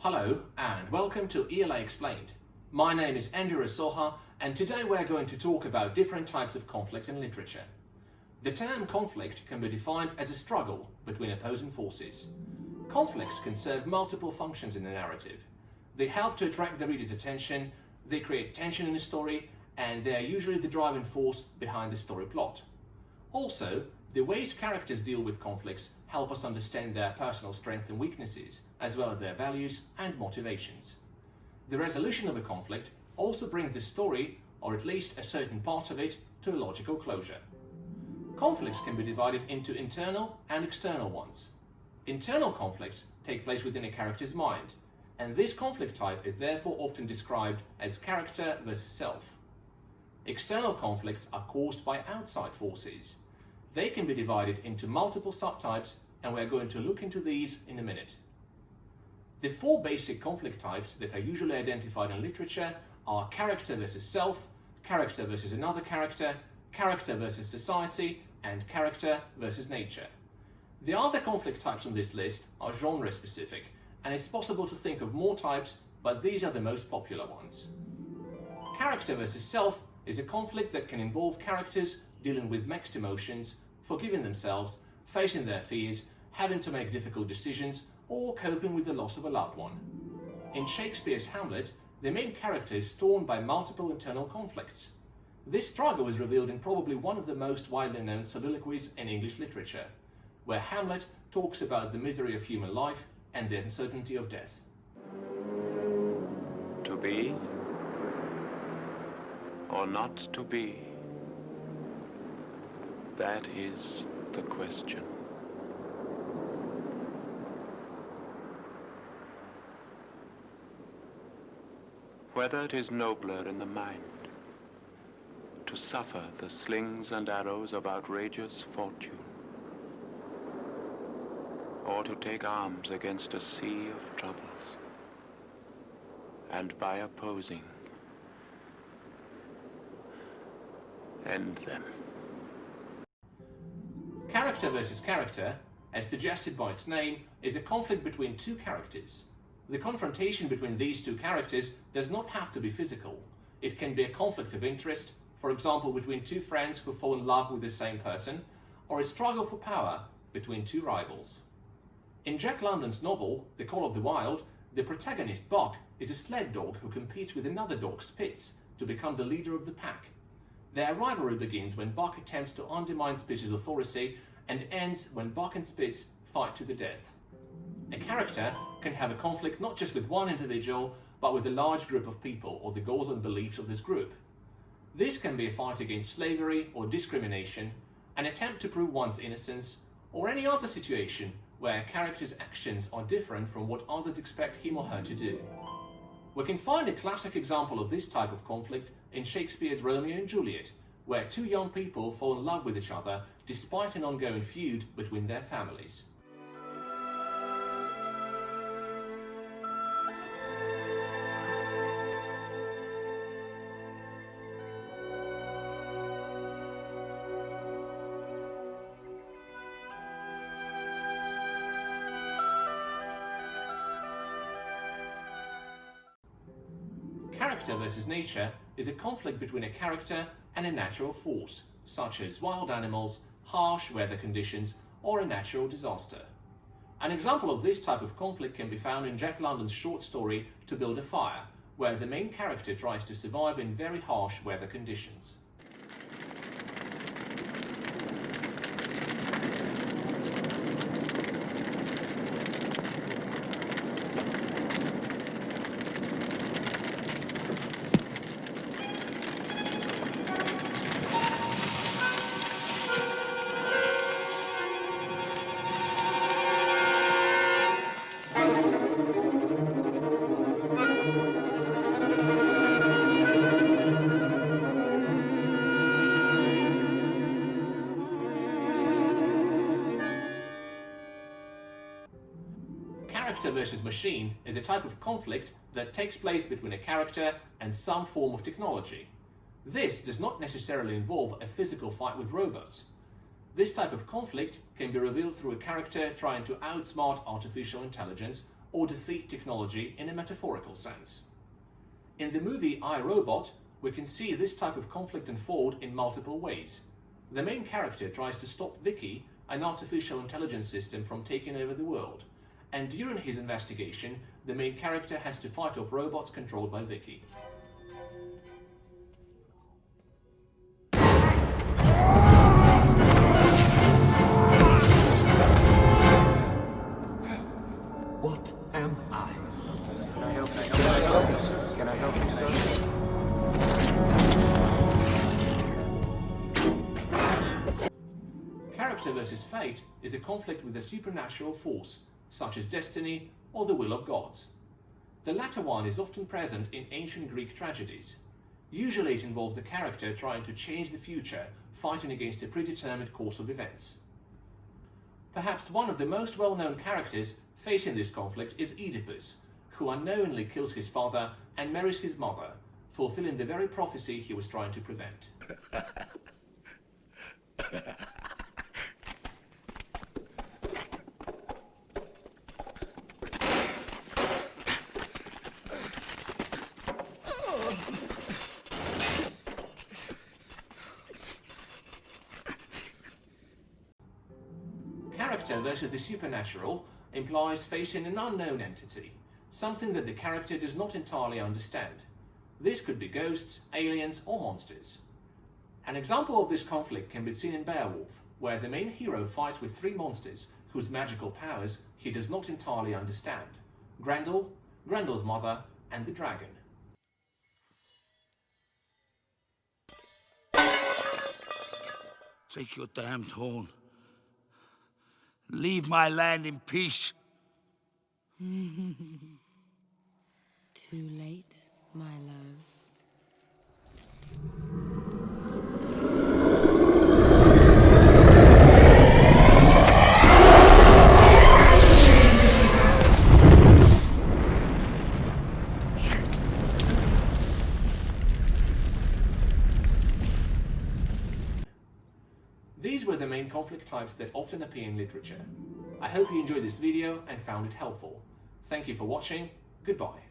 Hello and welcome to ELA Explained. My name is Andrew Soha and today we're going to talk about different types of conflict in literature. The term conflict can be defined as a struggle between opposing forces. Conflicts can serve multiple functions in a narrative. They help to attract the reader's attention, they create tension in a story, and they are usually the driving force behind the story plot. Also, the ways characters deal with conflicts help us understand their personal strengths and weaknesses, as well as their values and motivations. The resolution of a conflict also brings the story, or at least a certain part of it, to a logical closure. Conflicts can be divided into internal and external ones. Internal conflicts take place within a character's mind, and this conflict type is therefore often described as character versus self. External conflicts are caused by outside forces. They can be divided into multiple subtypes, and we're going to look into these in a minute. The four basic conflict types that are usually identified in literature are character versus self, character versus another character, character versus society, and character versus nature. The other conflict types on this list are genre specific, and it's possible to think of more types, but these are the most popular ones. Character versus self is a conflict that can involve characters dealing with mixed emotions, forgiving themselves, facing their fears, having to make difficult decisions, or coping with the loss of a loved one. In Shakespeare's Hamlet, the main character is torn by multiple internal conflicts. This struggle is revealed in probably one of the most widely known soliloquies in English literature, where Hamlet talks about the misery of human life and the uncertainty of death. To be or not to be? That is the question. Whether it is nobler in the mind to suffer the slings and arrows of outrageous fortune, or to take arms against a sea of troubles, and by opposing, end them. Character versus character, as suggested by its name, is a conflict between two characters. The confrontation between these two characters does not have to be physical. It can be a conflict of interest, for example between two friends who fall in love with the same person, or a struggle for power between two rivals. In Jack London's novel, The Call of the Wild, the protagonist Buck is a sled dog who competes with another dog, Spitz, to become the leader of the pack. Their rivalry begins when Buck attempts to undermine Spitz's authority and ends when Buck and Spitz fight to the death. A character can have a conflict not just with one individual, but with a large group of people or the goals and beliefs of this group. This can be a fight against slavery or discrimination, an attempt to prove one's innocence, or any other situation where a character's actions are different from what others expect him or her to do. We can find a classic example of this type of conflict in Shakespeare's Romeo and Juliet, where two young people fall in love with each other despite an ongoing feud between their families. Character versus nature is a conflict between a character and a natural force, such as wild animals, harsh weather conditions, or a natural disaster. An example of this type of conflict can be found in Jack London's short story To Build a Fire, where the main character tries to survive in very harsh weather conditions. Character versus machine is a type of conflict that takes place between a character and some form of technology. This does not necessarily involve a physical fight with robots. This type of conflict can be revealed through a character trying to outsmart artificial intelligence or defeat technology in a metaphorical sense. In the movie I, Robot, we can see this type of conflict unfold in multiple ways. The main character tries to stop Vicky, an artificial intelligence system, from taking over the world, and during his investigation, the main character has to fight off robots controlled by Vicky. What am I? Can I help you? Can I help you, sir? Character versus fate is a conflict with a supernatural force, such as destiny or the will of gods. The latter one is often present in ancient Greek tragedies. Usually it involves the character trying to change the future, fighting against a predetermined course of events. Perhaps one of the most well-known characters facing this conflict is Oedipus, who unknowingly kills his father and marries his mother, fulfilling the very prophecy he was trying to prevent. Character versus the supernatural implies facing an unknown entity, something that the character does not entirely understand. This could be ghosts, aliens, or monsters. An example of this conflict can be seen in Beowulf, where the main hero fights with three monsters whose magical powers he does not entirely understand: Grendel, Grendel's mother, and the dragon. Take your damned horn. Leave my land in peace. Too late, my love. These were the main conflict types that often appear in literature. I hope you enjoyed this video and found it helpful. Thank you for watching. Goodbye.